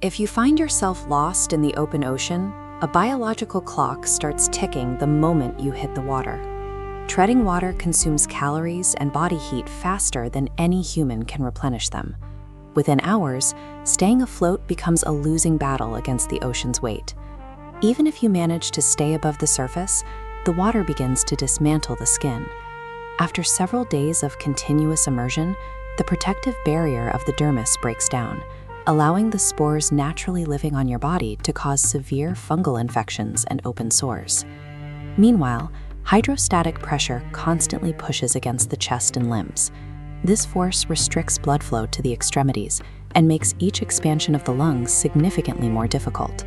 If you find yourself lost in the open ocean, a biological clock starts ticking the moment you hit the water. Treading water consumes calories and body heat faster than any human can replenish them. Within hours, staying afloat becomes a losing battle against the ocean's weight. Even if you manage to stay above the surface, the water begins to dismantle the skin. After several days of continuous immersion, the protective barrier of the dermis breaks down, allowing the spores naturally living on your body to cause severe fungal infections and open sores. Meanwhile, hydrostatic pressure constantly pushes against the chest and limbs. This force restricts blood flow to the extremities and makes each expansion of the lungs significantly more difficult.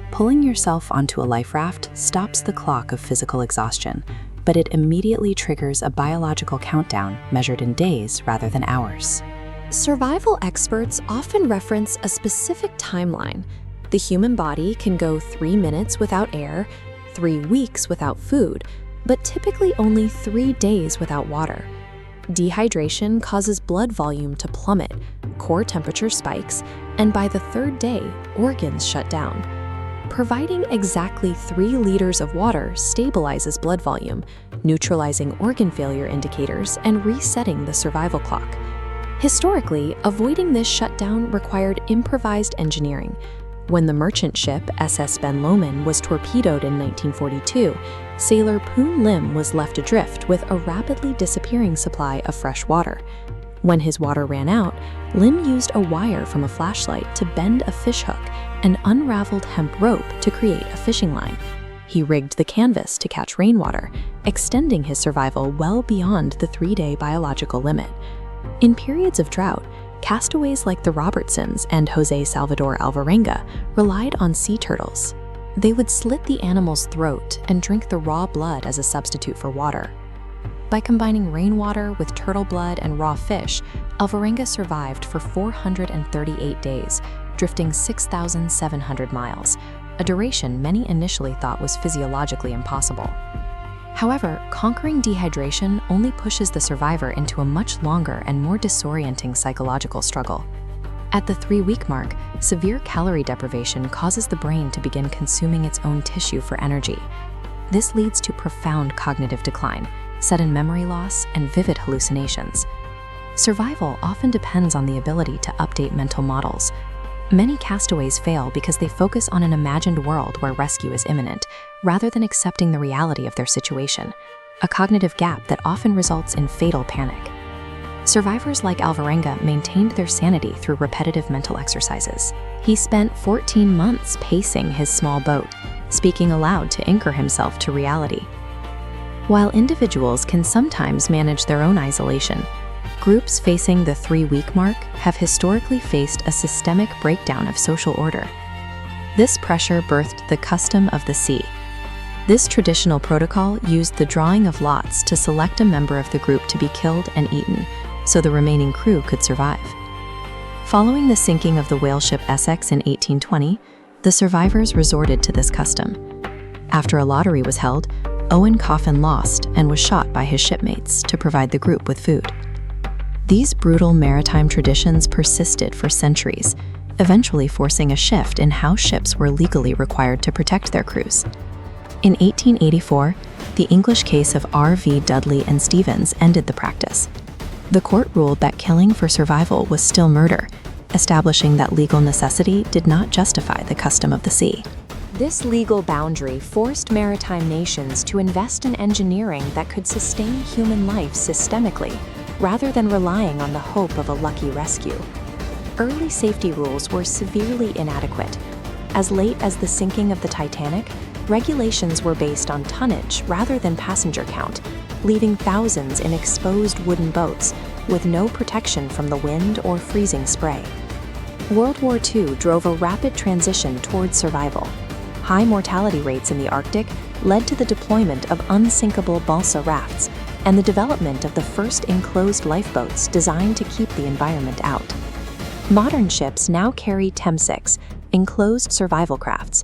Pulling yourself onto a life raft stops the clock of physical exhaustion, but it immediately triggers a biological countdown measured in days rather than hours. Survival experts often reference a specific timeline. The human body can go 3 minutes without air, 3 weeks without food, but typically only 3 days without water. Dehydration causes blood volume to plummet, core temperature spikes, and by the 3rd day, organs shut down. Providing exactly 3 liters of water stabilizes blood volume, neutralizing organ failure indicators and resetting the survival clock. Historically, avoiding this shutdown required improvised engineering. When the merchant ship SS Ben Lomond was torpedoed in 1942, sailor Poon Lim was left adrift with a rapidly disappearing supply of fresh water. When his water ran out, Lim used a wire from a flashlight to bend a fishhook and unraveled hemp rope to create a fishing line. He rigged the canvas to catch rainwater, extending his survival well beyond the 3-day biological limit. In periods of drought, castaways like the Robertsons and Jose Salvador Alvarenga relied on sea turtles. They would slit the animal's throat and drink the raw blood as a substitute for water. By combining rainwater with turtle blood and raw fish, Alvarenga survived for 438 days, drifting 6,700 miles, a duration many initially thought was physiologically impossible. However, conquering dehydration only pushes the survivor into a much longer and more disorienting psychological struggle. At the 3-week mark, severe calorie deprivation causes the brain to begin consuming its own tissue for energy. This leads to profound cognitive decline, sudden memory loss, and vivid hallucinations. Survival often depends on the ability to update mental models. Many castaways fail because they focus on an imagined world where rescue is imminent, rather than accepting the reality of their situation, a cognitive gap that often results in fatal panic. Survivors like Alvarenga maintained their sanity through repetitive mental exercises. He spent 14 months pacing his small boat, speaking aloud to anchor himself to reality. While individuals can sometimes manage their own isolation, groups facing the 3-week mark have historically faced a systemic breakdown of social order. This pressure birthed the custom of the sea. This traditional protocol used the drawing of lots to select a member of the group to be killed and eaten, so the remaining crew could survive. Following the sinking of the whale ship Essex in 1820, the survivors resorted to this custom. After a lottery was held, Owen Coffin lost and was shot by his shipmates to provide the group with food. These brutal maritime traditions persisted for centuries, eventually forcing a shift in how ships were legally required to protect their crews. In 1884, the English case of R.V. Dudley and Stevens ended the practice. The court ruled that killing for survival was still murder, establishing that legal necessity did not justify the custom of the sea. This legal boundary forced maritime nations to invest in engineering that could sustain human life systemically, rather than relying on the hope of a lucky rescue. Early safety rules were severely inadequate. As late as the sinking of the Titanic, regulations were based on tonnage rather than passenger count, leaving thousands in exposed wooden boats with no protection from the wind or freezing spray. World War II drove a rapid transition towards survival. High mortality rates in the Arctic led to the deployment of unsinkable balsa rafts and the development of the first enclosed lifeboats designed to keep the environment out. Modern ships now carry TEM-6, enclosed survival crafts.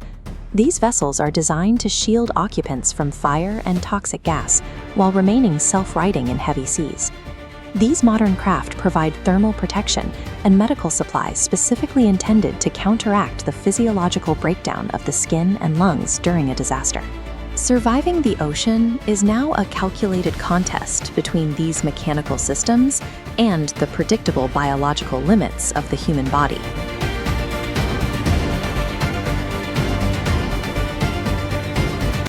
These vessels are designed to shield occupants from fire and toxic gas while remaining self-righting in heavy seas. These modern craft provide thermal protection and medical supplies specifically intended to counteract the physiological breakdown of the skin and lungs during a disaster. Surviving the ocean is now a calculated contest between these mechanical systems and the predictable biological limits of the human body.